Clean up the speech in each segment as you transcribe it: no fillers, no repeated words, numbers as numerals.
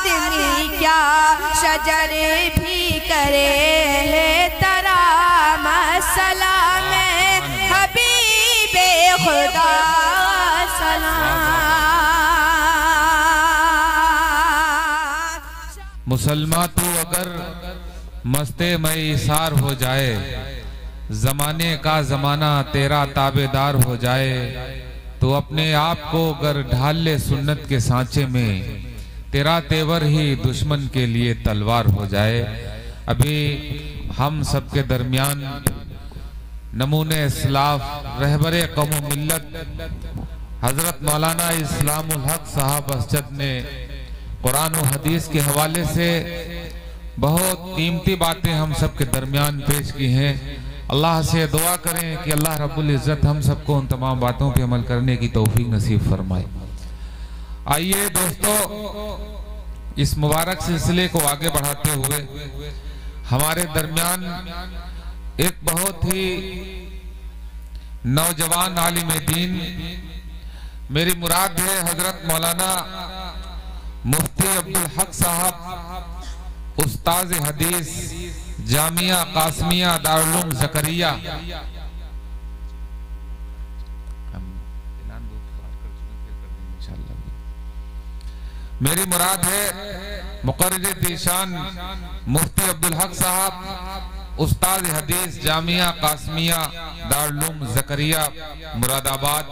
آدمی کیا شجر بھی کرے ہے ترام سلام حبیب خدا سلام۔ مسلمان تو اگر مست میسار ہو جائے، زمانے کا زمانہ تیرا تابعدار ہو جائے، تو اپنے آپ کو اگر ڈھال لے سنت کے سانچے میں، تیرا تیور ہی دشمن کے لیے تلوار ہو جائے۔ ابھی ہم سب کے درمیان نمونِ اسلاف رہبر قوم و ملت حضرت مولانا اسلام الحق صاحب اسجد نے قرآن و حدیث کے حوالے سے بہت قیمتی باتیں ہم سب کے درمیان پیش کی ہیں۔ اللہ سے دعا کریں کہ اللہ رب العزت ہم سب کو ان تمام باتوں پہ عمل کرنے کی توفیق نصیب فرمائے۔ آئیے دوستو، اس مبارک سلسلے کو آگے بڑھاتے ہوئے ہمارے درمیان ایک بہت ہی نوجوان عالم دین، میری مراد ہے حضرت مولانا مفتی عبدالحق صاحب، استاذ حدیث جامعہ قاسمیہ دارالعلوم زکریا۔ میری مراد ہے مقرر ذیشان مفتی عبدالحق صاحب، استاذ حدیث جامعہ قاسمیہ دارالعلوم زکریا مراد آباد۔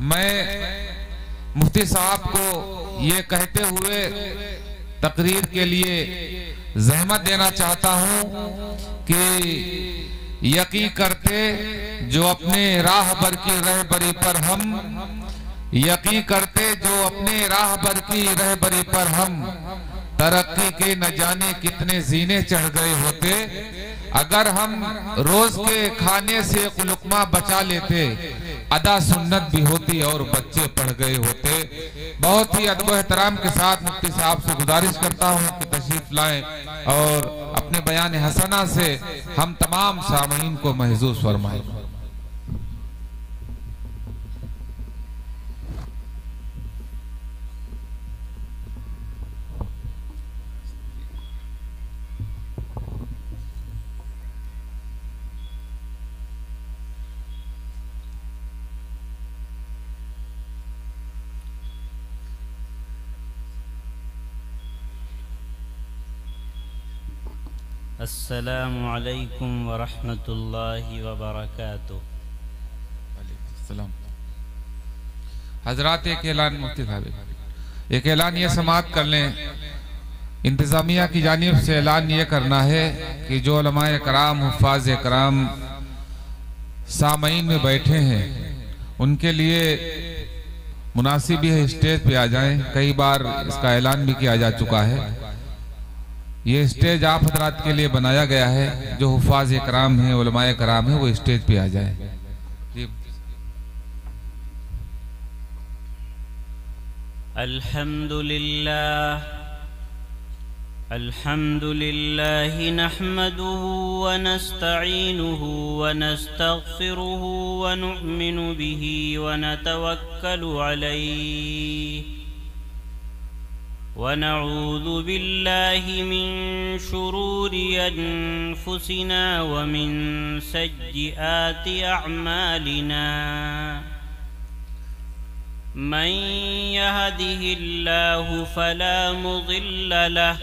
میں مفتی صاحب کو یہ کہتے ہوئے تقریر کے لیے زحمت دینا چاہتا ہوں کہ یقین کرتے جو اپنے راہبر کی رہبری پر ہم، یقین کرتے جو اپنے راہبر کی رہبری پر ہم، ترقی کے نہ جانے کتنے زینے چڑھ گئے ہوتے۔ اگر ہم روز کے کھانے سے ایک لقمہ بچا لیتے، ادا سنت بھی ہوتی اور بچے پڑھ گئے ہوتے۔ بہت ہی ادب و احترام کے ساتھ مفتی صاحب سے گزارش کرتا ہوں کہ تشریف لائیں اور اپنے بیان حسنہ سے ہم تمام سامعین کو محظوظ فرمائیں۔ السلام علیکم ورحمۃ اللہ وبرکاتہ۔ السلام۔ حضرات ایک اعلان مفتی صاحب، ایک اعلان یہ سماعت کر لیں، انتظامیہ کی جانب سے اعلان یہ کرنا ہے کہ جو علماء کرام، حفاظ کرام سامعین میں بیٹھے ہیں، ان کے لیے مناسب یہ اسٹیج پہ آ جائیں۔ کئی بار اس کا اعلان بھی کیا جا چکا ہے۔ یہ اسٹیج آپ حضرات کے لیے بنایا گیا ہے، جو حفاظ کرام ہیں، علماء کرام ہیں، وہ اسٹیج پہ آ جائیں۔ الحمد للہ نحمده ونستعینه ونستغفره ونؤمن به ونتوکل علیہ، ونعوذ باللہ من شرور انفسنا ومن سیئات اعمالنا، من يهده الله فلا مضل له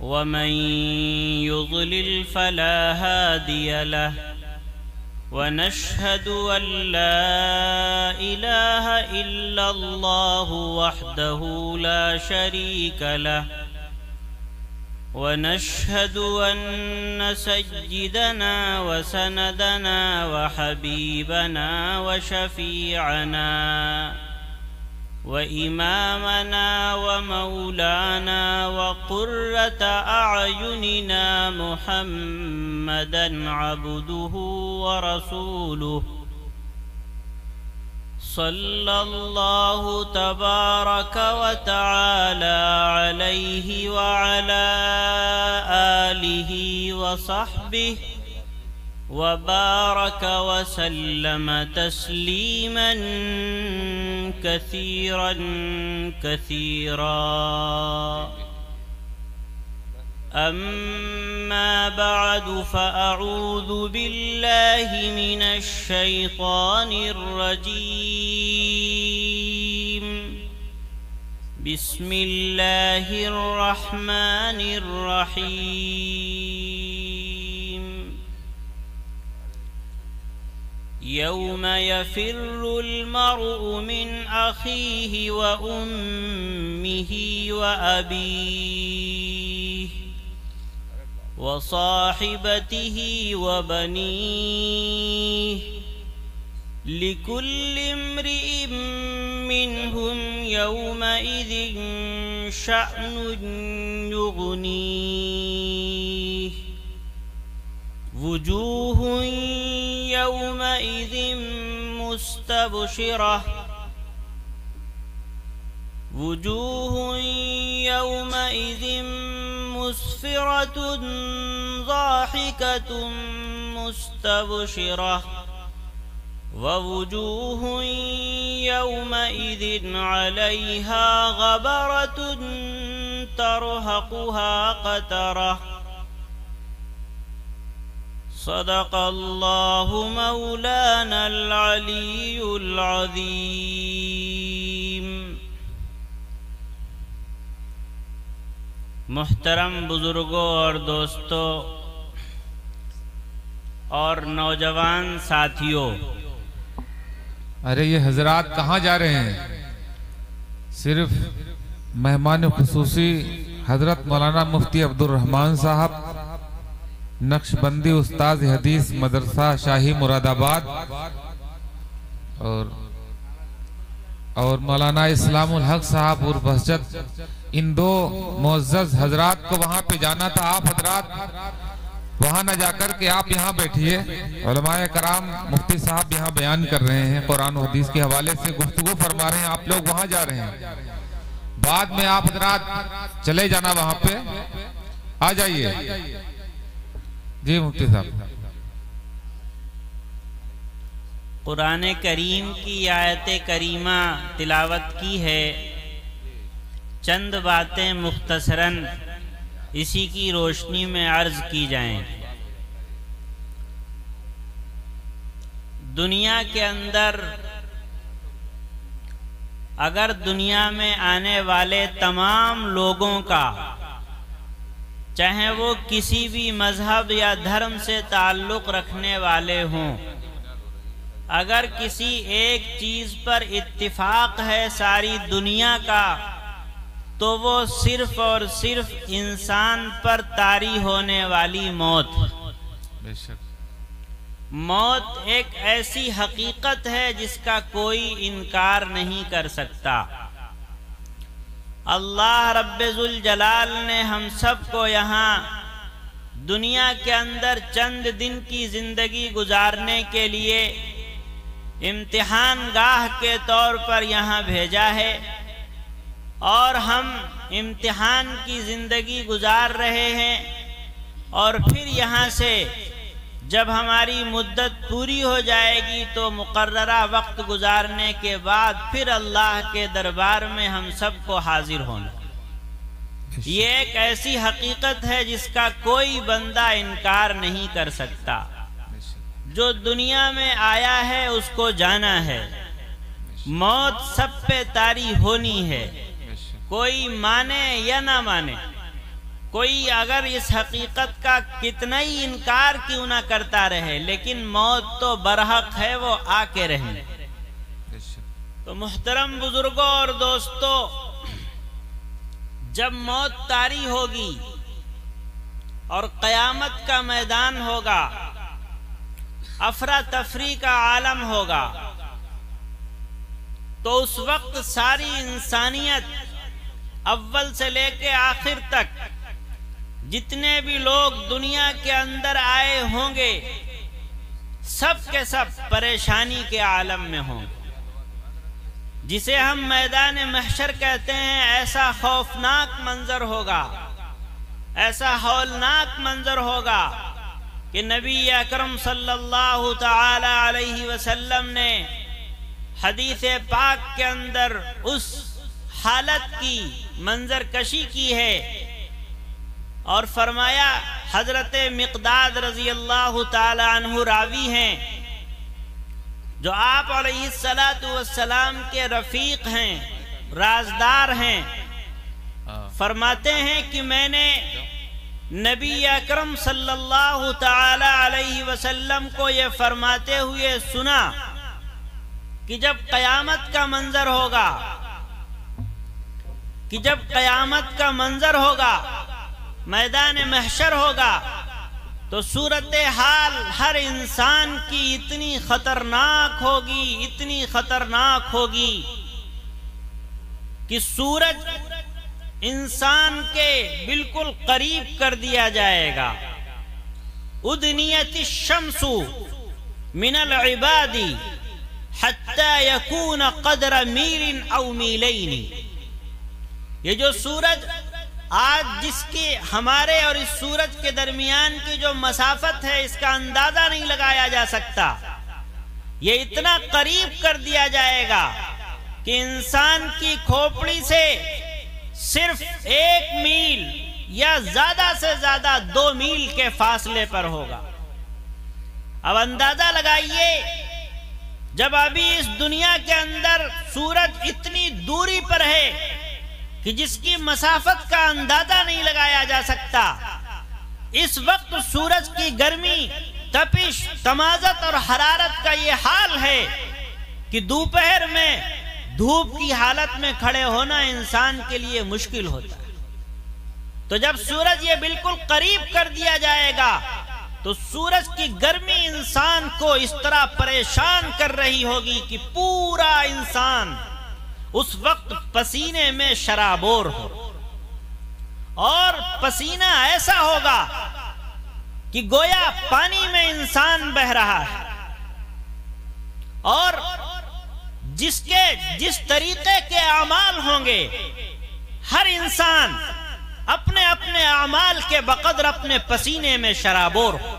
ومن يضلل فلا هادي له، ونشهد أن لا إله إلا الله وحده لا شريك له، ونشهد أن سيدنا وسندنا وحبيبنا وشفيعنا وإمامنا ومولانا وقرة أعيننا محمدا عبده ورسوله، صلى الله تبارك وتعالى عليه وعلى آله وصحبه وبارك وسلم تسليما كثيرا كثيرا۔ أما بعد فأعوذ بالله من الشيطان الرجيم بسم الله الرحمن الرحيم يوم يفر المرء من أخيه وأمه وأبيه وصاحبته وبنيه لكل امرئ منهم يومئذ شأن يغنيه وجوه يومئذ مستبشرة وجوه يومئذ مسفرة ضاحكة مستبشرة ووجوه يومئذ عليها غبرة ترهقها قترة صدق الله مولانا العلي العظيم۔ محترم بزرگوں اور دوستوں اور نوجوان ساتھیوں، ارے یہ حضرات کہاں جا رہے ہیں؟ صرف مہمان خصوصی حضرت مولانا مفتی عبدالرحمن صاحب، نقش بندی استاذ حدیث مدرسہ شاہی مراد آباد، اور مولانا اسلام الحق صاحب اور بسجد، ان دو معزز حضرات کو وہاں پہ جانا تھا۔ آپ حضرات وہاں نہ جا کر کے آپ یہاں بیٹھیے، علماء کرام مفتی صاحب یہاں بیان کر رہے ہیں، قرآن و حدیث کے حوالے سے گفتگو فرما رہے ہیں، آپ لوگ وہاں جا رہے ہیں، بعد میں آپ حضرات چلے جانا وہاں پہ، آ جائیے۔ جی مفتی صاحب۔ قرآن کریم کی آیت کریمہ تلاوت کی ہے، چند باتیں مختصراً اسی کی روشنی میں عرض کی جائیں۔ دنیا کے اندر اگر دنیا میں آنے والے تمام لوگوں کا، چاہے وہ کسی بھی مذہب یا دھرم سے تعلق رکھنے والے ہوں، اگر کسی ایک چیز پر اتفاق ہے ساری دنیا کا، تو وہ صرف اور صرف انسان پر طاری ہونے والی موت۔ موت ایک ایسی حقیقت ہے جس کا کوئی انکار نہیں کر سکتا۔ اللہ رب ذوالجلال نے ہم سب کو یہاں دنیا کے اندر چند دن کی زندگی گزارنے کے لیے امتحان گاہ کے طور پر یہاں بھیجا ہے، اور ہم امتحان کی زندگی گزار رہے ہیں، اور پھر یہاں سے جب ہماری مدت پوری ہو جائے گی تو مقررہ وقت گزارنے کے بعد پھر اللہ کے دربار میں ہم سب کو حاضر ہونا۔ یہ ایک ایسی حقیقت ہے جس کا کوئی بندہ انکار نہیں کر سکتا۔ جو دنیا میں آیا ہے اس کو جانا ہے، موت سب پہ طاری ہونی ہے، کوئی مانے یا نہ مانے، کوئی اگر اس حقیقت کا کتنا ہی انکار کیوں نہ کرتا رہے، لیکن موت تو برحق ہے، وہ آ کے رہنے۔ تو محترم بزرگوں اور دوستوں، جب موت طاری ہوگی اور قیامت کا میدان ہوگا، افراتفری کا عالم ہوگا، تو اس وقت ساری انسانیت اول سے لے کے آخر تک جتنے بھی لوگ دنیا کے اندر آئے ہوں گے، سب کے سب پریشانی کے عالم میں ہوں گے، جسے ہم میدان محشر کہتے ہیں۔ ایسا خوفناک منظر ہوگا، ایسا ہولناک منظر ہوگا کہ نبی اکرم صلی اللہ تعالی علیہ وسلم نے حدیث پاک کے اندر اس حالت کی منظر کشی کی ہے، اور فرمایا حضرت مقداد رضی اللہ تعالی عنہ راوی ہیں جو آپ علیہ السلام کے رفیق ہیں، رازدار ہیں، فرماتے ہیں کہ میں نے نبی اکرم صلی اللہ تعالی علیہ وسلم کو یہ فرماتے ہوئے سنا کہ جب قیامت کا منظر ہوگا، میدان محشر ہوگا، تو صورتحال ہر انسان کی اتنی خطرناک ہوگی کہ سورج انسان کے بالکل قریب کر دیا جائے گا۔ ادنیت الشمس من العباد حتی یکون قدر میل او میلین، یہ جو سورج آج جس کی ہمارے اور اس سورج کے درمیان کی جو مسافت ہے اس کا اندازہ نہیں لگایا جا سکتا، یہ اتنا قریب کر دیا جائے گا کہ انسان کی کھوپڑی سے صرف 1 میل یا زیادہ سے زیادہ 2 میل کے فاصلے پر ہوگا۔ اب اندازہ لگائیے، جب ابھی اس دنیا کے اندر سورج اتنی دوری پر ہے کہ جس کی مسافت کا اندازہ نہیں لگایا جا سکتا، اس وقت سورج کی گرمی، تپش، تمازت اور حرارت کا یہ حال ہے کہ دوپہر میں دھوپ کی حالت میں کھڑے ہونا انسان کے لیے مشکل ہوتا ہے۔ تو جب سورج یہ بالکل قریب کر دیا جائے گا تو سورج کی گرمی انسان کو اس طرح پریشان کر رہی ہوگی کہ پورا انسان اس وقت پسینے میں شرابور ہو، اور پسینہ ایسا ہوگا کہ گویا پانی میں انسان بہہ رہا ہے، اور جس طریقے کے اعمال ہوں گے، ہر انسان اپنے اپنے اعمال کے بقدر اپنے پسینے میں شرابور ہو،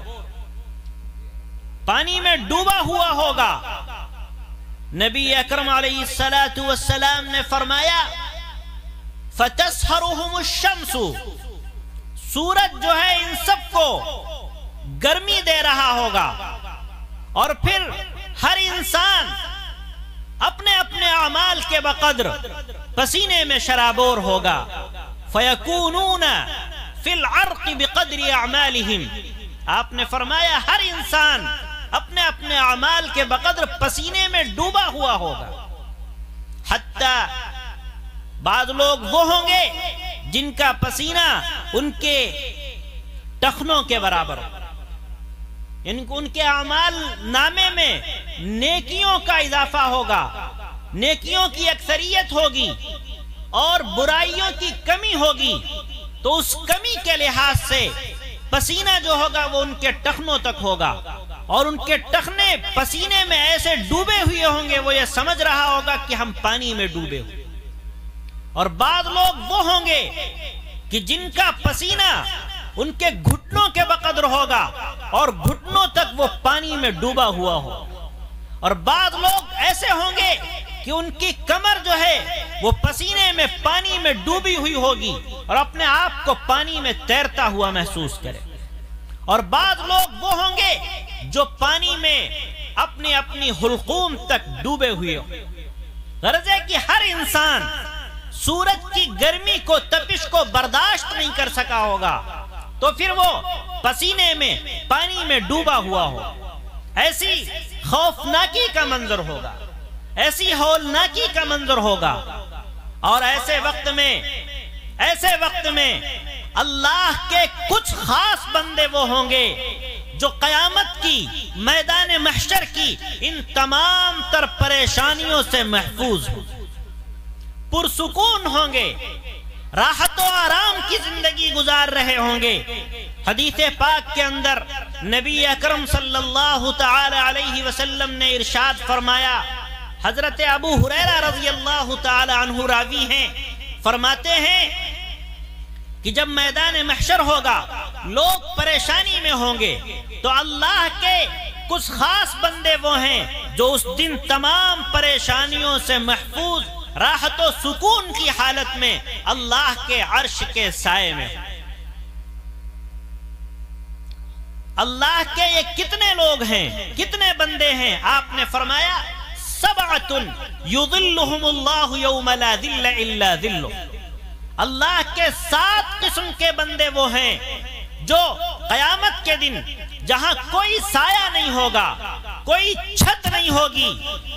پانی میں ڈوبا ہوا ہوگا۔ نبی اکرم علیہ السلام نے فرمایا فَتَسْحَرُهُمُ الشَّمْسُ، سورج جو ہے ان سب کو گرمی دے رہا ہوگا، اور پھر ہر انسان اپنے اپنے اعمال کے بقدر پسینے میں شرابور ہوگا۔ فَيَكُونُونَ فِي الْعَرْقِ بِقَدْرِ أَعْمَالِهِمْ، آپ نے فرمایا ہر انسان اپنے اپنے اعمال کے بقدر پسینے میں ڈوبا ہوا ہوگا، حتیٰ بعض لوگ وہ ہوں گے جن کا پسینہ ان کے ٹخنوں کے برابر ہوگا، ان کے اعمال نامے میں نیکیوں کا اضافہ ہوگا، نیکیوں کی اکثریت ہوگی اور برائیوں کی کمی ہوگی، تو اس کمی کے لحاظ سے پسینہ جو ہوگا وہ ان کے ٹخنوں تک ہوگا، اور ان کے ٹخنے پسینے میں ایسے ڈوبے ہوئے ہوں گے وہ یہ سمجھ رہا ہوگا کہ ہم پانی میں ڈوبے ہوئے۔ اور بعض لوگ وہ ہوں گے کہ جن کا پسینہ ان کے گھٹنوں کے بقدر ہوگا اور گھٹنوں تک وہ پانی میں ڈوبا ہوا ہو، اور بعض لوگ ایسے ہوں گے کہ ان کی کمر جو ہے وہ پسینے میں پانی میں ڈوبی ہوئی ہوگی اور اپنے آپ کو پانی میں تیرتا ہوا محسوس کرے، اور بعض لوگ وہ ہوں گے جو پانی میں اپنی اپنی حلقوم تک ڈوبے ہوئے ہوں۔ غرض ہے کہ ہر انسان سورج کی گرمی کو، تپش کو برداشت نہیں کر سکا ہوگا، تو پھر وہ پسینے میں پانی میں ڈوبا ہوا ہو۔ ایسی خوفناکی کا منظر ہوگا، ایسی ہولناکی کا منظر ہوگا، اور ایسے وقت میں اللہ کے کچھ خاص بندے وہ ہوں گے جو قیامت کی، میدان محشر کی ان تمام تر پریشانیوں سے محفوظ ہوں، پرسکون ہوں گے، راحت و آرام کی زندگی گزار رہے ہوں گے۔ حدیث پاک کے اندر نبی اکرم صلی اللہ تعالی علیہ وسلم نے ارشاد فرمایا، حضرت ابو ہریرہ رضی اللہ تعالی عنہ راوی ہیں، فرماتے ہیں کہ جب میدان محشر ہوگا، لوگ پریشانی میں ہوں گے، تو اللہ کے کچھ خاص بندے وہ ہیں جو اس دن تمام پریشانیوں سے محفوظ، راحت و سکون کی حالت میں اللہ کے عرش کے سائے میں، اللہ کے یہ کتنے لوگ ہیں، کتنے بندے ہیں؟ آپ نے فرمایا سبعۃ یظلھم اللہ یوم لا ظل الا ظلہ۔ اللہ کے 7 قسم کے بندے وہ ہیں جو قیامت کے دن جہاں کوئی سایہ نہیں ہوگا، کوئی چھت نہیں ہوگی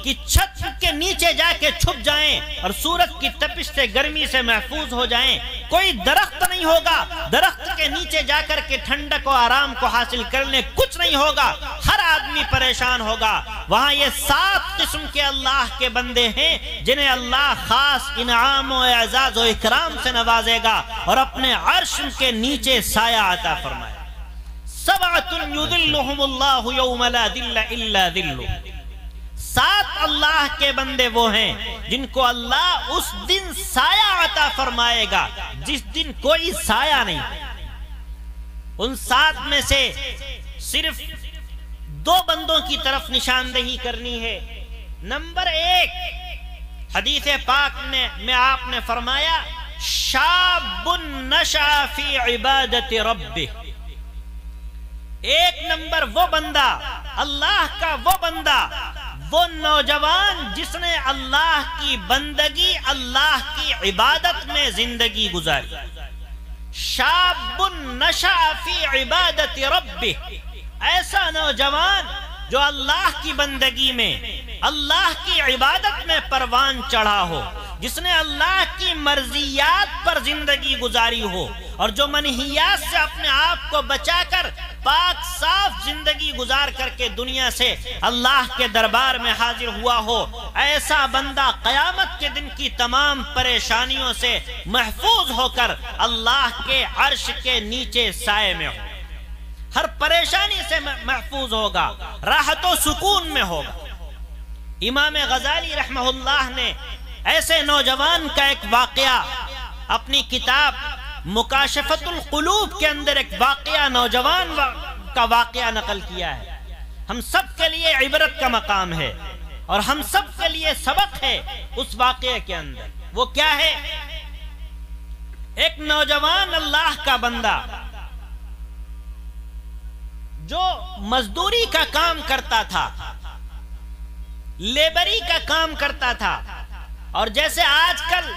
کہ چھت کے نیچے جا کے چھپ جائیں اور سورج کی تپش سے گرمی سے محفوظ ہو جائیں، کوئی درخت نہیں ہوگا درخت کے نیچے جا کر کے ٹھنڈک و آرام کو حاصل کر لیں، کچھ نہیں ہوگا، ہر آدمی پریشان ہوگا۔ وہاں یہ 7 قسم کے اللہ کے بندے ہیں جنہیں اللہ خاص انعام و اعزاز و اکرام سے نوازے گا اور اپنے عرش کے نیچے سایہ عطا فرمائے۔ سبعۃ یظلھم اللہ یوم لا ظل الا ظلہ۔ 7 اللہ کے بندے وہ ہیں جن کو اللہ اس دن سایہ عطا فرمائے گا جس دن کوئی سایہ نہیں۔ ان 7 میں سے صرف 2 بندوں کی طرف نشاندہی کرنی ہے۔ نمبر 1 حدیث پاک میں آپ نے فرمایا شاب نشأ فی عبادت ربہ۔ 1 نمبر وہ بندہ، اللہ کا وہ بندہ، وہ نوجوان جس نے اللہ کی بندگی، اللہ کی عبادت میں زندگی گزاری۔ شاب نشأ فی عبادت ربہ، ایسا نوجوان جو اللہ کی بندگی میں، اللہ کی عبادت میں پروان چڑھا ہو، جس نے اللہ کی مرضیات پر زندگی گزاری ہو اور جو منہیات سے اپنے آپ کو بچا کر پاک صاف زندگی گزار کر کے دنیا سے اللہ کے دربار میں حاضر ہوا ہو، ایسا بندہ قیامت کے دن کی تمام پریشانیوں سے محفوظ ہو کر اللہ کے عرش کے نیچے سائے میں ہو، ہر پریشانی سے محفوظ ہوگا، راحت و سکون میں ہوگا۔ امام غزالی رحمہ اللہ نے ایسے نوجوان کا ایک واقعہ اپنی کتاب مکاشفت القلوب کے اندر ایک واقعہ، نوجوان کا واقعہ نقل کیا ہے۔ ہم سب کے لیے عبرت کا مقام ہے اور ہم سب کے لیے سبق ہے اس واقعے کے اندر۔ وہ کیا ہے؟ ایک نوجوان اللہ کا بندہ جو مزدوری کا کام کرتا تھا، لیبری کا کام کرتا تھا، اور جیسے آج کل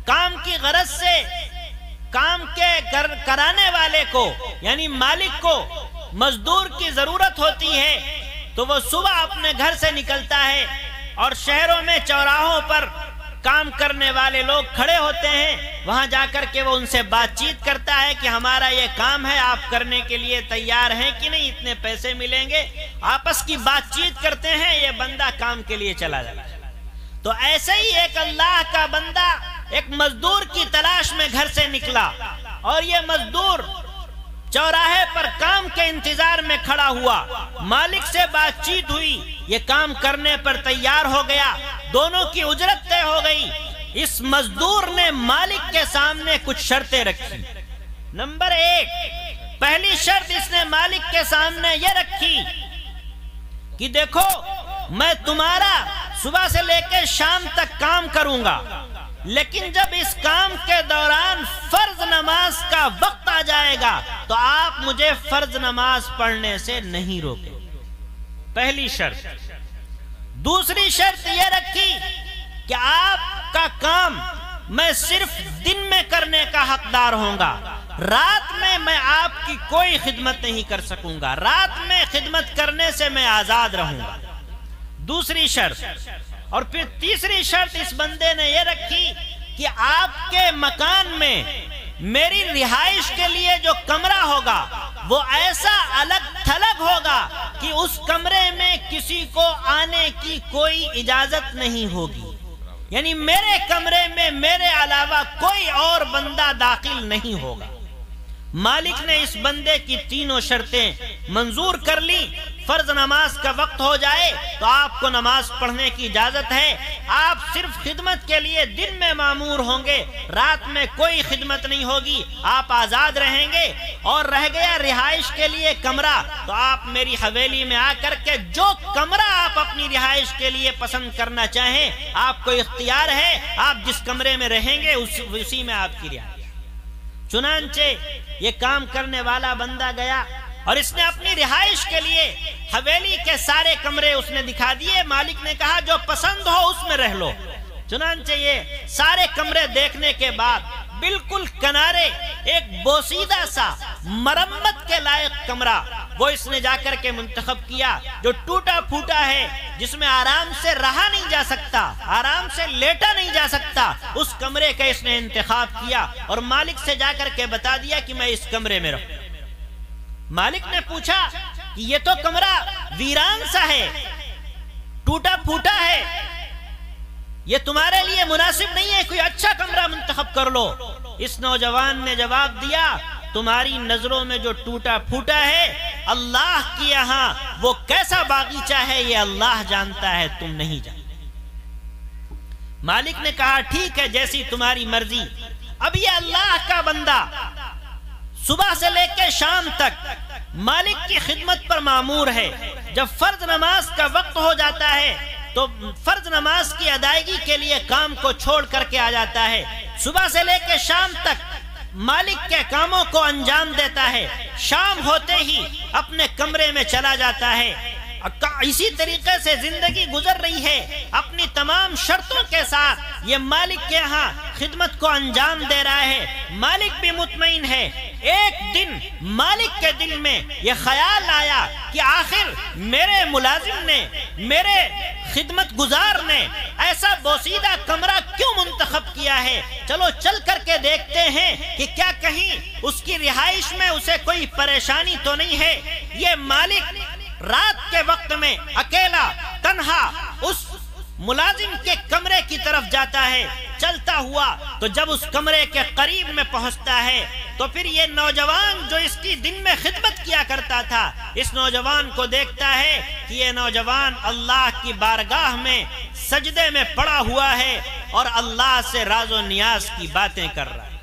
کام کی غرض سے کام کے کرانے والے کو یعنی مالک کو مزدور کی ضرورت ہوتی ہے تو وہ صبح اپنے گھر سے نکلتا ہے اور شہروں میں چوراہوں پر کام کرنے والے لوگ کھڑے ہوتے ہیں، وہاں جا کر کے وہ ان سے بات چیت کرتا ہے کہ ہمارا یہ کام ہے، آپ کرنے کے لیے تیار ہیں کہ نہیں، اتنے پیسے ملیں گے، آپس کی بات چیت کرتے ہیں، یہ بندہ کام کے لیے چلا جاتا ہے۔ تو ایسے ہی ایک اللہ کا بندہ ایک مزدور کی تلاش میں گھر سے نکلا اور یہ مزدور چوراہے پر کام کے انتظار میں کھڑا ہوا، مالک سے بات چیت ہوئی، یہ کام کرنے پر تیار ہو گیا، دونوں کی اجرت طے ہو گئی۔ اس مزدور نے مالک کے سامنے کچھ شرطیں رکھی۔ نمبر 1، پہلی شرط اس نے مالک کے سامنے یہ رکھی کہ دیکھو میں تمہارا صبح سے لے کے شام تک کام کروں گا، لیکن جب اس کام کے دوران فرض نماز کا وقت آ جائے گا تو آپ مجھے فرض نماز پڑھنے سے نہیں روکیں۔ پہلی شرط۔ دوسری شرط یہ رکھی کہ آپ کا کام میں صرف دن میں کرنے کا حقدار ہوں گا، رات میں میں آپ کی کوئی خدمت نہیں کر سکوں گا، رات میں خدمت کرنے سے میں آزاد رہوں گا۔ دوسری شرط۔ اور پھر تیسری شرط اس بندے نے یہ رکھی کہ آپ کے مکان میں میری رہائش کے لیے جو کمرہ ہوگا وہ ایسا الگ تھلگ ہوگا کہ اس کمرے میں کسی کو آنے کی کوئی اجازت نہیں ہوگی، یعنی میرے کمرے میں میرے علاوہ کوئی اور بندہ داخل نہیں ہوگا۔ مالک نے اس بندے کی تینوں شرطیں منظور کر لی۔ فرض نماز کا وقت ہو جائے تو آپ کو نماز پڑھنے کی اجازت ہے، آپ صرف خدمت کے لیے دن میں مامور ہوں گے، رات میں کوئی خدمت نہیں ہوگی، آپ آزاد رہیں گے۔ اور رہ گیا رہائش کے لیے کمرہ، تو آپ میری حویلی میں آ کر کے جو کمرہ آپ اپنی رہائش کے لیے پسند کرنا چاہیں آپ کو اختیار ہے، آپ جس کمرے میں رہیں گے اسی میں آپ کی رہائش۔ چنانچہ یہ کام کرنے والا بندہ گیا، اور اس نے اپنی رہائش کے لیے حویلی کے سارے کمرے اس نے دکھا دیے. مالک نے کہا جو پسند ہو اس میں رہ لو. چنانچہ یہ سارے کمرے دیکھنے کے بعد بالکل کنارے ایک بوسیدہ سا مرمت کے لائق کمرہ وہ اس نے جا کر کے منتخب کیا، جو ٹوٹا پھوٹا ہے، جس میں آرام سے رہا نہیں جا سکتا، آرام سے لیٹا نہیں جا سکتا. اس کمرے کا اس نے انتخاب کیا اور مالک سے جا کر کے بتا دیا کہ میں اس کمرے میں رہوں. مالک نے پوچھا کہ یہ تو کمرہ ویران سا ہے، ٹوٹا پھوٹا ہے، یہ تمہارے لیے مناسب نہیں ہے، کوئی اچھا کمرہ منتخب کر لو. اس نوجوان نے جواب دیا تمہاری نظروں میں جو ٹوٹا پھوٹا ہے اللہ کی یہاں وہ کیسا باغیچہ ہے یہ اللہ جانتا ہے، تم نہیں جانتے. مالک نے کہا ٹھیک ہے جیسی تمہاری مرضی. اب یہ اللہ کا بندہ صبح سے لے کے شام تک مالک کی خدمت پر مامور ہے. جب فرض نماز کا وقت ہو جاتا ہے تو فرض نماز کی ادائیگی کے لیے کام کو چھوڑ کر کے آ جاتا ہے. صبح سے لے کے شام تک مالک کے کاموں کو انجام دیتا ہے. شام ہوتے ہی اپنے کمرے میں چلا جاتا ہے. اسی طریقے سے زندگی گزر رہی ہے، اپنی تمام شرطوں کے ساتھ یہ مالک کے ہاں خدمت کو انجام دے رہا ہے. مالک بھی مطمئن ہے. ایک دن مالک کے دل میں یہ خیال آیا کہ آخر میرے ملازم نے، میرے خدمت گزار نے ایسا بوسیدہ کمرہ کیوں منتخب کیا ہے؟ چلو چل کر کے دیکھتے ہیں کہ کیا کہیں اس کی رہائش میں اسے کوئی پریشانی تو نہیں ہے. یہ مالک رات کے وقت میں اکیلا تنہا اس ملازم کے کمرے کی طرف جاتا ہے چلتا ہوا. تو جب اس کمرے کے قریب میں پہنچتا ہے تو پھر یہ نوجوان جو اس کی دن میں خدمت کیا کرتا تھا اس نوجوان کو دیکھتا ہے کہ یہ نوجوان اللہ کی بارگاہ میں سجدے میں پڑا ہوا ہے اور اللہ سے راز و نیاز کی باتیں کر رہا ہے.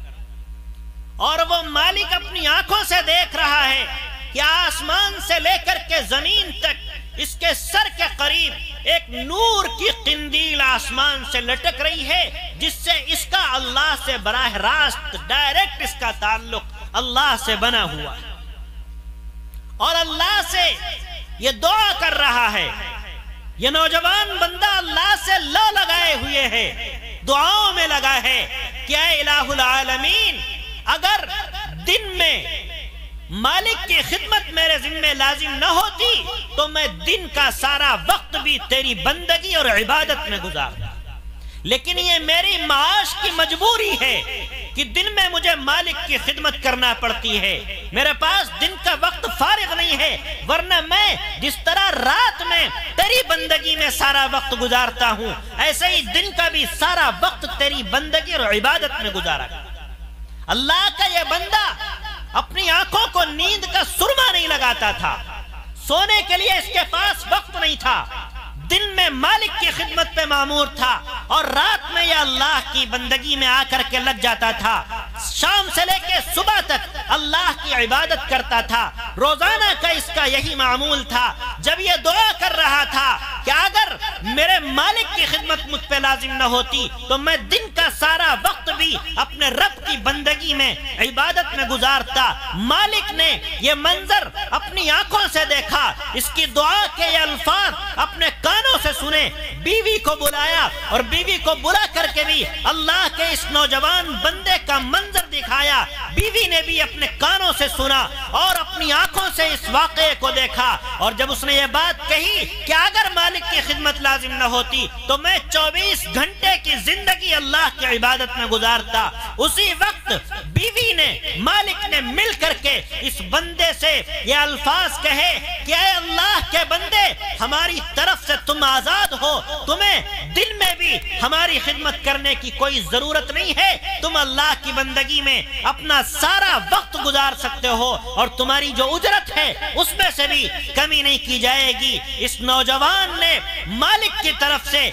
اور وہ مالک اپنی آنکھوں سے دیکھ رہا ہے کہ آسمان سے لے کر کے زمین تک اس کے سر کے قریب ایک نور کی قندیل آسمان سے لٹک رہی ہے جس سے اس کا اللہ سے براہ راست ڈائریکٹ اس کا تعلق اللہ سے بنا ہوا ہے. اور اللہ سے یہ دعا کر رہا ہے. یہ نوجوان بندہ اللہ سے لا لگائے ہوئے ہے، دعاؤں میں لگا ہے کہ اے الہ العالمین اگر دن میں مالک کی خدمت میرے ذمہ لازم نہ ہوتی تو میں دن کا سارا وقت بھی تیری بندگی اور عبادت میں گزارتا. لیکن یہ میری معاش کی مجبوری ہے کہ دن میں مجھے مالک کی خدمت کرنا پڑتی ہے. میرے پاس دن کا وقت فارغ نہیں ہے، ورنہ میں جس طرح رات میں تیری بندگی میں سارا وقت گزارتا ہوں ایسے ہی دن کا بھی سارا وقت تیری بندگی اور عبادت میں گزارا. اللہ کا یہ بندہ اپنی آنکھوں کو نیند کا سرما نہیں لگاتا تھا، سونے کے لیے اس کے پاس وقت نہیں تھا. دن میں مالک کی خدمت پہ مامور تھا اور رات میں یہ اللہ کی بندگی میں آ کر کے لگ جاتا تھا. شام سے لے کے صبح تک اللہ کی عبادت کرتا تھا. روزانہ کا اس کا یہی معمول تھا. جب یہ دعا کر رہا تھا کہ اگر میرے مالک کی خدمت مجھ پہ لازم نہ ہوتی تو میں دن کا سارا وقت بھی اپنے رب کی بندگی میں عبادت میں گزارتا. مالک نے یہ منظر اپنی آنکھوں سے دیکھا، اس کی دعا کے یہ الفاظ اپنے کانوں سے سنے. بیوی کو بلایا اور بیوی کو بلا کر کے بھی اللہ کے اس نوجوان بندے کا منظر دکھایا. بیوی نے بھی اپنے کانوں سے سنا اور اپنی آنکھوں سے اس واقعے کو دیکھا. اور جب اس نے یہ بات کہی کہ اگر مالک کی خدمت لازم نہ ہوتی تو میں 24 گھنٹے کی زندگی اللہ کی عبادت میں گزارتا. اسی وقت بیوی نے، مالک نے مل کر کے اس بندے سے یہ الفاظ کہے کہ اے اللہ کے بندے ہماری طرف سے تم آزاد ہو، تمہیں دن میں بھی ہماری خدمت کرنے کی کوئی ضرورت نہیں ہے. تم اللہ کی بندگی میں اپنا سارا وقت گزار سکتے ہو اور تمہاری جو اجرت ہے اس میں سے بھی کمی نہیں کی جائے گی. اس نوجوان نے مالک کی طرف سے،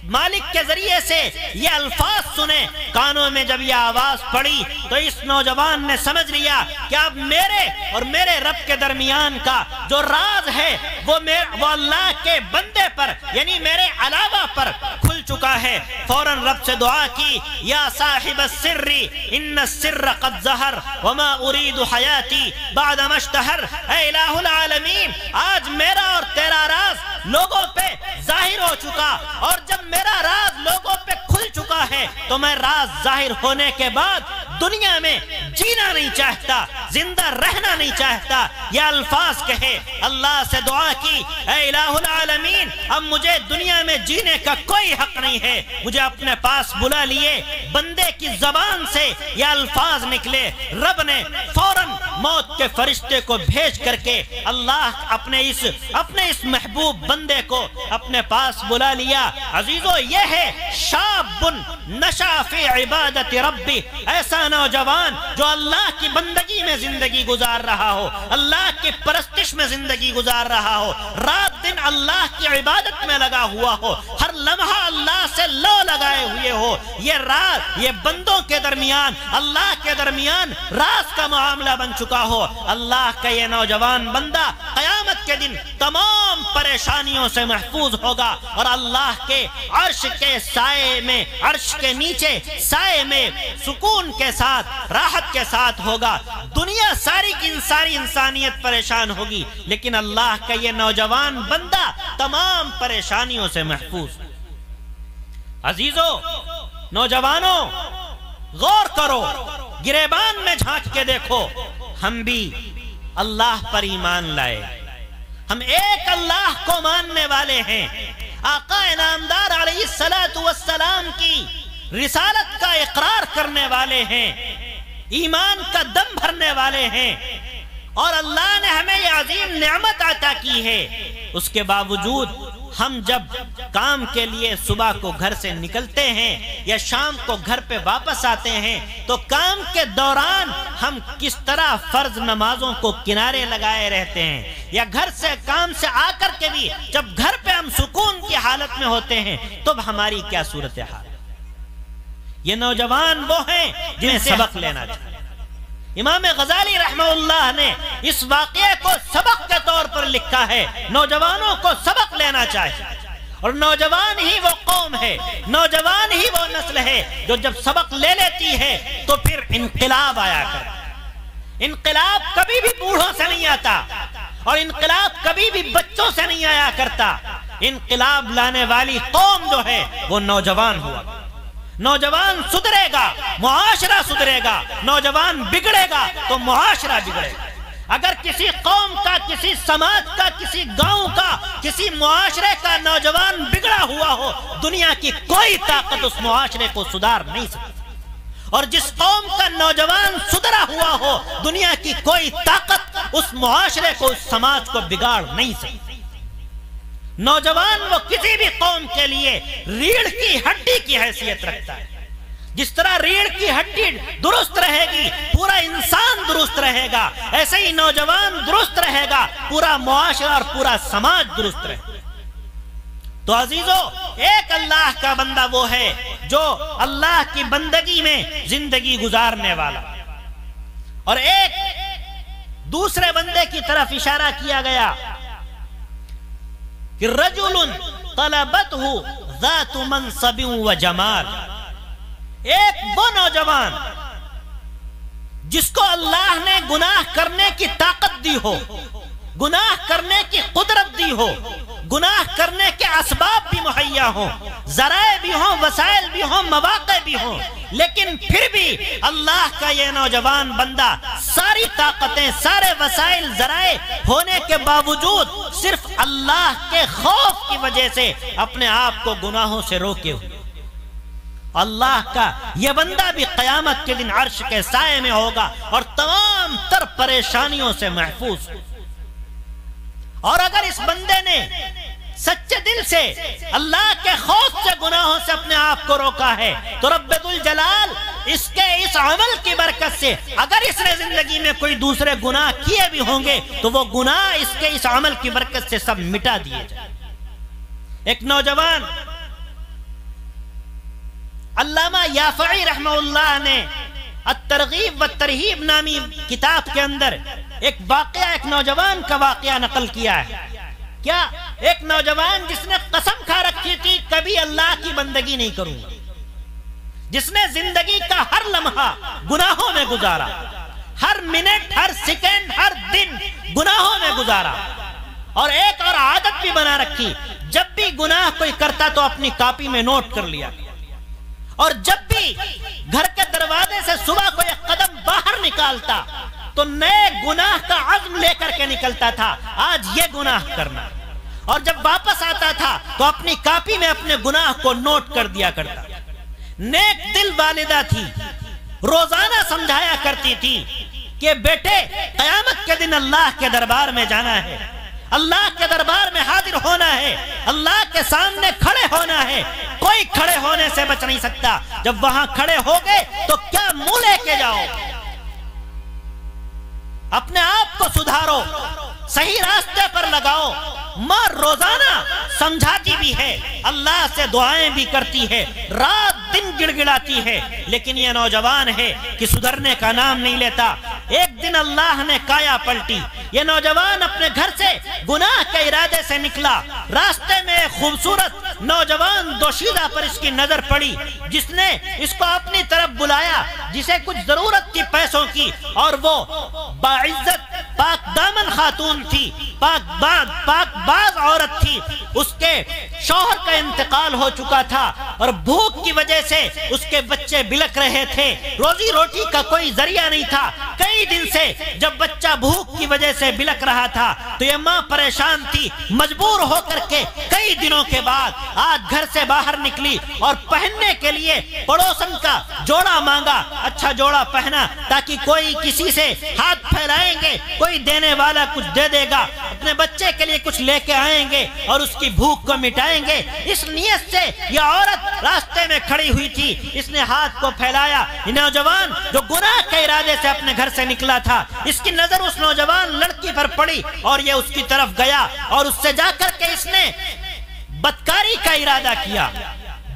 مالک کے ذریعے سے یہ الفاظ سنے. کانوں میں جب یہ آواز پڑی تو اس نوجوان نے سمجھ لیا کہ اب میرے اور میرے رب کے درمیان کا جو راز ہے وہ اللہ کے بندے پر یعنی میرے علاوہ پر کھل چکا ہے، فوراً رب سے دعا کی، یا صاحب السر ان السر قد ظہر وما اريد حیاتی بعد ما اشتہر۔ اے الہ العالمین، آج میرا اور تیرا راز لوگوں پہ ظاہر ہو چکا، اور جب میرا راز لوگوں پہ کھل چکا ہے تو میں راز ظاہر ہونے کے بعد دنیا میں جینا نہیں چاہتا، زندہ رہنا نہیں چاہتا۔ یہ الفاظ کہے، اللہ سے دعا کی، اے الہ العالمین، اب مجھے دنیا میں جینے کا کوئی حق نہیں ہے، مجھے اپنے پاس بلا لیے۔ بندے کی زبان سے یہ الفاظ نکلے، رب نے فوراً موت کے فرشتے کو بھیج کر کے اللہ اپنے اس محبوب بندے کو اپنے پاس بلا لیا۔ عزیزو، یہ ہے شاب نشا فی عبادت ربی، ایسا نوجوان جو اللہ کی بندگی میں زندگی گزار رہا ہو، اللہ کی پرستش میں زندگی گزار رہا ہو، رات دن اللہ کی عبادت میں لگا ہوا ہو، ہر لمحہ اللہ سے لو لگائے ہوئے ہو۔ یہ بندوں کے درمیان، اللہ کے درمیان راز کا معاملہ بن چکا ہو۔ اللہ کا یہ نوجوان بندہ قیامت کے دن تمام پریشانیوں سے محفوظ ہوگا، اور اللہ کے عرش کے سائے میں، عرش کے نیچے سائے میں سکون کے ساتھ، راحت کے ساتھ ہوگا۔ دنیا ساری کی ساری انسانیت پریشان ہوگی، لیکن اللہ کا یہ نوجوان بندہ تمام پریشانیوں سے محفوظ۔ عزیزو، نوجوانوں، غور کرو، گریبان میں جھانک کے دیکھو، ہم بھی اللہ پر ایمان لائے، ہم ایک اللہ کو ماننے والے ہیں، آقا انعامدار علیہ السلام کی رسالت کا اقرار کرنے والے ہیں، ایمان کا دم بھرنے والے ہیں، اور اللہ نے ہمیں یہ عظیم نعمت عطا کی ہے۔ اس کے باوجود ہم جب کام کے لیے صبح کو گھر سے نکلتے ہیں یا شام کو گھر پہ واپس آتے ہیں تو کام کے دوران ہم کس طرح فرض نمازوں کو کنارے لگائے رہتے ہیں، یا گھر سے کام سے آ کر کے بھی جب گھر پہ ہم سکون کی حالت میں ہوتے ہیں تو ہماری کیا صورتحال۔ یہ نوجوان وہ ہیں جنہیں سبق لینا چاہیے۔ امام غزالی رحمہ اللہ نے اس واقعے کو سبق کے طور پر لکھا ہے، نوجوانوں کو سبق لینا چاہیے، اور نوجوان ہی وہ قوم ہے، نوجوان ہی وہ نسل ہے جو جب سبق لے لیتی ہے تو پھر انقلاب آیا کرتا۔ انقلاب کبھی بھی بوڑھوں سے نہیں آتا، اور انقلاب کبھی بھی بچوں سے نہیں آیا کرتا۔ انقلاب لانے والی قوم جو ہے وہ نوجوان ہوا۔ نوجوان سدھرے گا، معاشرہ سدھرے گا، نوجوان بگڑے گا تو معاشرہ بگڑے گا۔ اگر کسی قوم کا، کسی سماج کا، کسی گاؤں کا، کسی معاشرے کا نوجوان بگڑا ہوا ہو، دنیا کی کوئی طاقت اس معاشرے کو سدھار نہیں سکتی، اور جس قوم کا نوجوان سدھرا ہوا ہو، دنیا کی کوئی طاقت اس معاشرے کو، اس سماج کو بگاڑ نہیں سکتی۔ نوجوان وہ کسی بھی قوم کے لیے ریڑھ کی ہڈی کی حیثیت رکھتا ہے۔ جس طرح ریڑھ کی ہڈی درست رہے گی پورا انسان درست رہے گا، ایسے ہی نوجوان درست رہے گا پورا معاشرہ اور پورا سماج درست رہے گا۔ تو عزیزو، ایک اللہ کا بندہ وہ ہے جو اللہ کی بندگی میں زندگی گزارنے والا، اور ایک دوسرے بندے کی طرف اشارہ کیا گیا کہ رجل طلبتہ ذات منصب و جمال، ایک وہ نوجوان جس کو اللہ نے گناہ کرنے کی طاقت دی ہو، گناہ کرنے کی قدرت دی ہو، گناہ کرنے کے اسباب بھی مہیا ہوں، ذرائع بھی ہوں، وسائل بھی ہوں، مواقع بھی ہوں، لیکن پھر بھی اللہ کا یہ نوجوان بندہ ساری طاقتیں، سارے وسائل، ذرائع ہونے کے باوجود صرف اللہ کے خوف کی وجہ سے اپنے آپ کو گناہوں سے روکے ہوئے۔ اللہ کا یہ بندہ بھی قیامت کے دن عرش کے سائے میں ہوگا اور تمام تر پریشانیوں سے محفوظ۔ اور اگر اس بندے نے سچے دل سے اللہ کے خوف سے گناہوں سے اپنے آپ کو روکا ہے تو رب ذوالجلال اس کے اس عمل کی برکت سے، اگر اس نے زندگی میں کوئی دوسرے گناہ کیے بھی ہوں گے تو وہ گناہ اس کے اس عمل کی برکت سے سب مٹا دیے جائیں۔ ایک نوجوان علامہ یافعی رحمہ اللہ نے الترغیب والترہیب نامی کتاب کے اندر ایک واقعہ، ایک نوجوان کا واقعہ نقل کیا ہے۔ کیا ایک نوجوان جس نے قسم کھا رکھی کرتی تھی کبھی اللہ کی بندگی نہیں کروں گا. جس نے زندگی کا ہر لمحہ گناہوں میں گزارا، ہر منٹ، ہر سیکنڈ، ہر دن گناہوں میں گزارا، اور ایک اور عادت بھی بنا رکھی، جب بھی گناہ کوئی کرتا تو اپنی کاپی میں نوٹ کر لیا، اور جب بھی گھر کے دروازے سے صبح کو ایک قدم باہر نکالتا تو نئے گناہ کا عزم لے کر کے نکلتا تھا، آج یہ گناہ کرنا. اور جب واپس آتا تھا تو اپنی کاپی میں اپنے گناہ کو نوٹ کر دیا کرتا. نیک دل والدہ تھی، روزانہ سمجھایا کرتی تھی کہ بیٹے قیامت کے دن اللہ کے دربار میں جانا ہے، اللہ کے دربار میں حاضر ہونا ہے، اللہ کے سامنے کھڑے ہونا ہے، کوئی کھڑے ہونے سے بچ نہیں سکتا. جب وہاں کھڑے ہو گئے تو کیا منہ لے کے جاؤ؟ اپنے آپ کو سدھارو، صحیح راستے پر لگاؤ. ماں روزانہ سمجھاتی بھی ہے، اللہ سے دعائیں بھی کرتی ہے، رات دن گڑ گڑاتی ہے، لیکن یہ نوجوان ہے کہ سدھرنے کا نام نہیں لیتا. ایک دن اللہ نے کایا پلٹی، یہ نوجوان اپنے گھر سے گناہ کے ارادے سے نکلا. راستے میں ایک خوبصورت نوجوان دوشیزہ پر اس کی نظر پڑی، جس نے اس کو اپنی طرف بلایا، جسے کچھ ضرورت تھی پیسوں کی، اور وہ باعزت پاک دامن خاتون تھی، پاک باز عورت تھی. اس کے شوہر کا انتقال ہو چکا تھا اور بھوک کی وجہ سے اس کے بچے بلک رہے تھے، روزی روٹی کا کوئی ذریعہ نہیں تھا. کئی دن سے جب بچہ بھوک کی وجہ سے بلک رہا تھا تو یہ ماں پریشان تھی. مجبور ہو کر کے کئی دنوں کے بعد آج گھر سے باہر نکلی اور پہننے کے لیے پڑوسن کا جوڑا مانگا. اچھا جوڑا پہنا تاکہ کوئی کسی سے ہاتھ پھیلائیں گے، کوئی دینے والا کچھ دے دے گا، اپنے بچے کے لیے کچھ لے کے آئیں گے اور اس کی بھوک کو مٹائیں گے. اس نیت سے یہ عورت راستے میں کھڑی ہوئی تھی، اس نے ہاتھ کو پھیلایا. یہ نوجوان جو گناہ کے ارادے سے اپنے گھر سے نکلا تھا، اس کی نظر اس نوجوان لڑکی پر پڑی اور یہ اس کی طرف گیا اور اس سے جا کر کے اس نے بدکاری کا ارادہ کیا.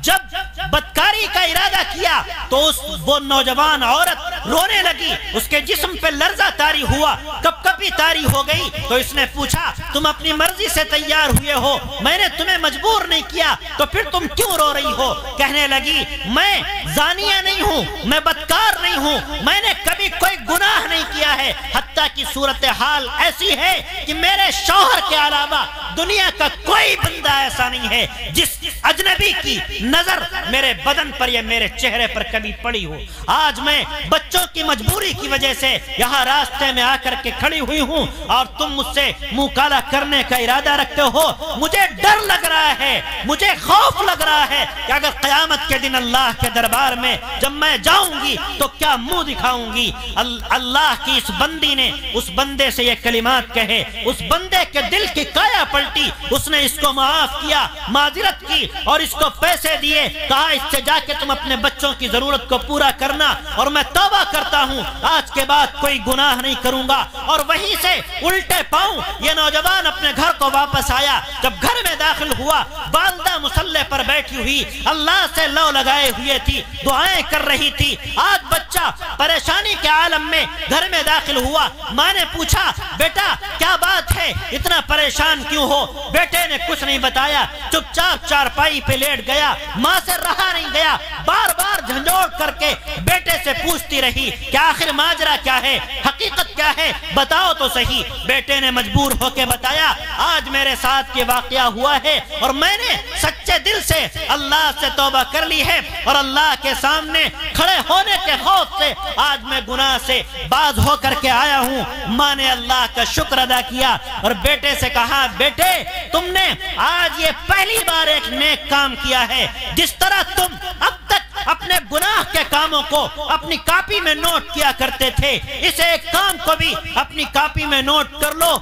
جب بدکاری کا ارادہ کیا تو وہ نوجوان عورت رونے لگی، اس کے جسم پہ لرزہ طاری ہوا، کپ کپی طاری ہو گئی. تو اس نے پوچھا تم اپنی مرضی سے تیار ہوئے ہو، میں نے تمہیں مجبور نہیں کیا، تو پھر تم کیوں رو رہی ہو؟ کہنے لگی میں زانیہ نہیں ہوں، میں بدکار نہیں ہوں، میں نے کبھی کوئی گناہ نہیں کیا ہے، حتیٰ کہ صورتحال ایسی ہے کہ میرے شوہر کے علاوہ دنیا کا کوئی بندہ ایسا نہیں ہے جس اجنبی کی نظر میرے بدن پر یا میرے چہرے پر کبھی پڑی ہو. آج میں بچوں کی مجبوری کی وجہ سے یہاں راستے میں آ کر کے کھڑی ہوئی ہوں اور تم مجھ سے منہ کالا کرنے کا ارادہ رکھتے ہو. مجھے ڈر لگ رہا ہے، مجھے خوف لگ رہا ہے کہ اگر قیامت کے دن اللہ کے دربار میں جب میں جاؤں گی تو کیا منہ دکھاؤں گی. اللہ کی اس بندی نے اس بندے سے یہ کلمات کہے، اس بندے کے دل کی کایا پلٹی، اس نے اس کو معاف کیا، معذرت کی اور اس کو پیسے دیے، کہا اس سے جا کے تم اپنے بچوں کی ضرورت کو پورا کرنا، اور میں توبہ کرتا ہوں آج کے بعد کوئی گناہ نہیں کروں گا. اور وہیں سے الٹے پاؤں یہ نوجوان اپنے گھر کو واپس آیا. جب گھر میں داخل ہوا، والدہ مصلی پر بیٹھی ہوئی اللہ سے لو لگائے ہوئے تھی، دعائیں کر رہی تھی. آج بچہ پریشانی کے عالم میں گھر میں داخل ہوا. ماں نے پوچھا بیٹا کیا بات ہے، اتنا پریشان کیوں ہو؟ بیٹے نے کچھ نہیں بتایا، چپ چاپ چارپائی پہ لیٹ گیا. ماں سے رہا نہیں گیا، بار بار جھنجھوڑ کر کے بیٹے سے پوچھتی رہی کہ آخر ماجرا کیا ہے، حقیقت کیا ہے، بتاؤ تو صحیح. بیٹے نے مجبور ہو کے بتایا آج میرے ساتھ یہ واقعہ ہوا ہے اور میں نے سچے دل سے اللہ سے توبہ کر لی ہے اور اللہ کے سامنے کھڑے ہونے کے خوف سے آج میں گناہ سے باز ہو کر کے آیا ہوں. ماں نے اللہ کا شکر ادا کیا اور بیٹے سے کہا بیٹے تم نے آج یہ پہلی بار ایک نیک کام کیا ہے. جس طرح تم اب تک اپنے گناہ کے کاموں کو اپنی کاپی میں نوٹ کیا کرتے تھے، اس ایک کام کو بھی اپنی کاپی میں نوٹ کر لو.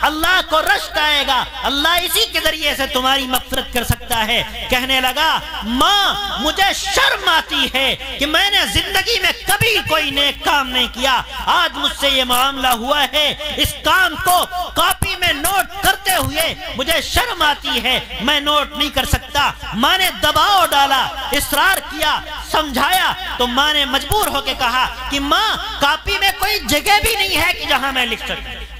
اللہ کو رشک آئے گا، اللہ اسی کے ذریعے سے تمہاری مغفرت کر سکتا ہے. کہنے لگا ماں مجھے شرم آتی ہے کہ میں نے زندگی میں کبھی کوئی نیک کام نہیں کیا، آج مجھ سے یہ معاملہ ہوا ہے، اس کام کو کاپی میں نوٹ کرتے ہوئے مجھے شرم آتی ہے، میں نوٹ نہیں کر سکتا. ماں نے دباؤ ڈالا، اصرار کیا، سمجھایا تو ماں نے مجبور ہو کے کہا کہ ماں کاپی میں کوئی جگہ بھی نہیں ہے کہ جہاں میں لکھ سکوں.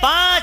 5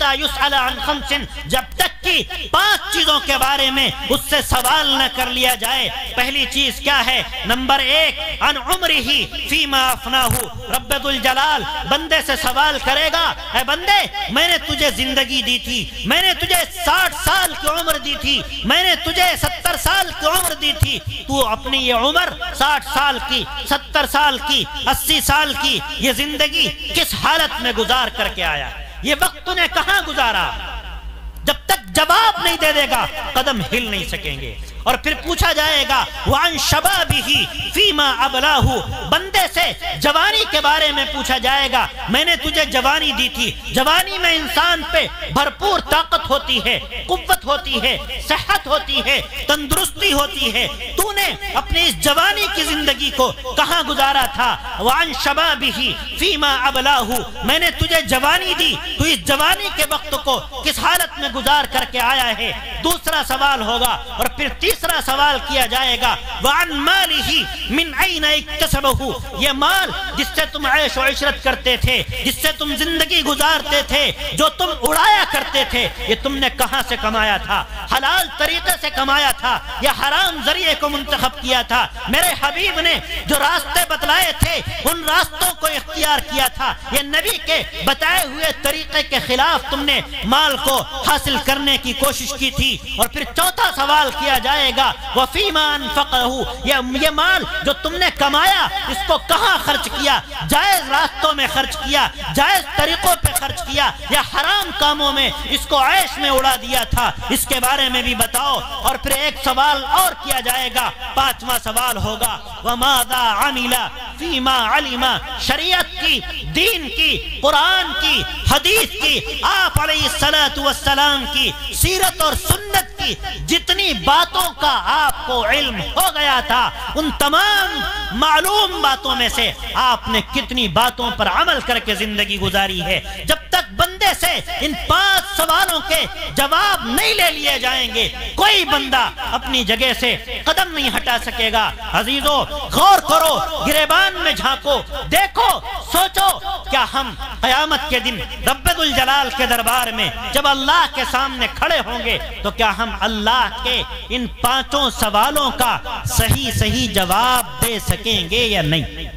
حتی یسأل عن خمس، جب تک کہ 5 چیزوں کے بارے میں اس سے سوال نہ کر لیا جائے۔ پہلی چیز کیا ہے؟ نمبر 1 عن عمرہ فیما افناہ، رب ذوالجلال بندے سے سوال کرے گا، اے بندے میں نے تجھے زندگی دی تھی، میں نے تجھے 60 سال کی عمر دی تھی، میں نے تجھے 70 سال کی عمر دی تھی، تو اپنی یہ عمر 60 سال کی، 70 سال کی، 80 سال کی یہ زندگی کس حالت میں گزار کر کے آیا؟ یہ وقت نے کہاں گزارا؟ جب تک جواب نہیں دے دے گا قدم ہل نہیں سکیں گے۔ اور پھر پوچھا جائے گا وعن شبابہ فیما ابلاہ، بندے سے جوانی کے بارے میں پوچھا جائے گا، میں نے تجھے جوانی دی تھی، جوانی میں انسان پہ بھرپور طاقت ہوتی ہے، قوت ہوتی ہے، صحت ہوتی ہے، تندرستی ہوتی ہے، تو نے اپنی اس جوانی کی زندگی کو کہاں گزارا تھا؟ وعن شبابہ فیما ابلاہ، میں نے تجھے جوانی دی، تو اس جوانی کے وقت کو کس حالت میں گزار کر کے آیا ہے؟ دوسرا سوال ہوگا۔ اور پھر تیسرا سوال کیا جائے گا وعن مالہ من این اکتسبہ، یہ مال جس سے تم عیش و عشرت کرتے تھے، جس سے تم زندگی گزارتے تھے، جو تم اڑایا کرتے تھے، یہ تم نے کہاں سے کمایا تھا؟ حلال طریقے سے کمایا تھا یا حرام ذریعے کو منتخب کیا تھا؟ میرے حبیب نے جو راستے بتلائے تھے ان راستوں کو اختیار کیا تھا، یہ نبی کے بتائے ہوئے طریقے کے خلاف تم نے مال کو حاصل کرنے کی کوشش کی تھی۔ اور پھر چوتھا سوال کیا جائے گا وفیما انفقہ، یہ مال جو تم نے کمایا اس کو کہاں خرچ کیا؟ جائز راستوں میں خرچ کیا، جائز طریقوں پہ خرچ کیا، یا حرام کاموں میں اس کو عیش میں اڑا دیا تھا؟ اس کے بارے میں بھی بتاؤ۔ اور پھر ایک سوال اور کیا جائے گا، 5واں سوال ہوگا وماذا عمل فیما علم، شریعت کی، دین کی، قرآن کی، حدیث کی، آپ علیہ السلام کی سیرت اور سنت کی جتنی باتوں کا آپ کو علم ہو گیا تھا، ان تمام معلوم باتوں میں سے آپ نے کتنی باتوں پر عمل کر کے زندگی گزاری ہے؟ جب تک بندے سے ان 5 سوالوں کے جواب نہیں لے لیے جائیں گے کوئی بندہ اپنی جگہ سے قدم نہیں ہٹا سکے گا۔ عزیزو غور کرو، گریبان میں جھانکو، دیکھو، سوچو، کیا ہم قیامت کے دن رب ذوالجلال کے دربار میں جب اللہ کے سامنے کھڑے ہوں گے تو کیا ہم اللہ کے ان 5 سوالوں کا صحیح جواب دے سکیں گے یا نہیں؟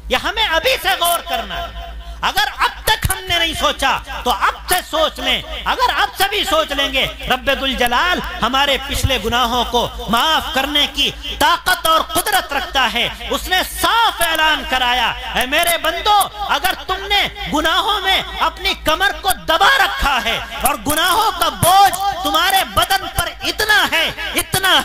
یہ ہمیں ابھی سے غور کرنا ہے۔ اگر اب تک ہم نے نہیں سوچا تو اب سے سوچ لیں، اگر اب سے بھی سوچ لیں گے رب ذوالجلال ہمارے پچھلے گناہوں کو معاف کرنے کی طاقت اور قدرت رکھتا ہے۔ اس نے صاف اعلان کرایا، اے میرے بندو، اگر تم نے گناہوں میں اپنی کمر کو دبا رکھا ہے اور گناہوں کا بوجھ تمہارے بدن پر اتنا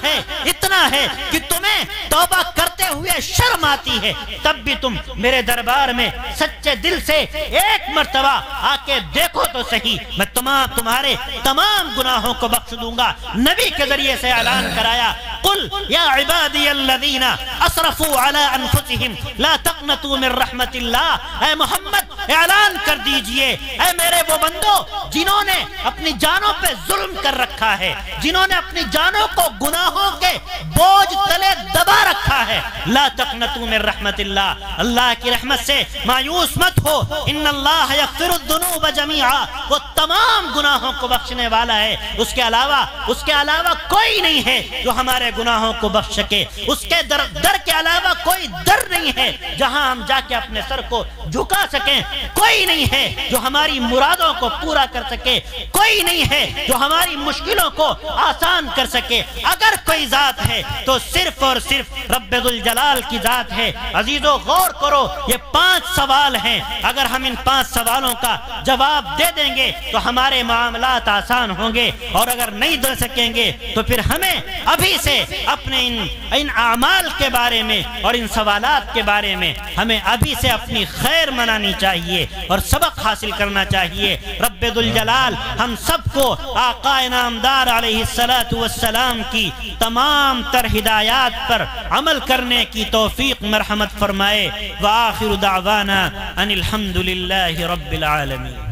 ہے کہ تمہیں توبہ کرتے ہوئے شرم آتی ہے، تب بھی تم میرے دربار میں سچے دل سے ایک مرتبہ آ کے دیکھو تو صحیح، میں تمہارے تمام گناہوں کو بخش دوں گا۔ نبی کے ذریعے سے اعلان کرایا، قل یا عبادی الذین اسرفوا علی انفسہم لا تقنطوا من رحمت اللہ، اے محمد اعلان کر دیجئے، اے میرے وہ بندو جنہوں نے اپنی جانوں پہ ظلم کر رکھا ہے، جنہوں نے اپنی جانوں کو گناہوں کے بوجھ تلے دبا رکھا ہے، لا تقنطوا من رحمت اللہ، اللہ کی رحمت سے مایوس مت ہو، ان اللہ یغفر الذنوب جميعا، وہ تمام گناہوں کو بخشنے والا ہے، اس کے علاوہ کوئی نہیں ہے جو ہمارے گناہوں کو بخش سکے، اس کے در کے علاوہ کوئی در نہیں ہے جہاں ہم جا کے اپنے سر کو جھکا سکیں، کوئی نہیں ہے جو ہماری مرادوں کو پورا کر سکے، کوئی نہیں ہے جو ہماری مشکلوں کو آسان کر سکے۔ اگر کوئی ذات ہے تو صرف اور صرف رب ذوالجلال کی ذات ہے۔ عزیزو غور کرو، یہ 5 سوال ہیں، اگر ہم ان 5 سوالوں کا جواب دے دیں گے تو ہمارے معاملات آسان ہوں گے، اور اگر نہیں دے سکیں گے تو پھر ہمیں ابھی سے اپنے ان اعمال کے بارے میں اور ان سوالات کے بارے میں ہمیں ابھی سے اپنی خیر منانی چاہیے اور سبق حاصل کرنا چاہیے۔ رب ذوالجلال ہم سب کو آقا نامدار علیہ السلام کی تمام تر ہدایات پر عمل کرنے کی توفیق مرحمت فرمائے۔ وآخر دعوانا ان الحمد للہ رب العالمین۔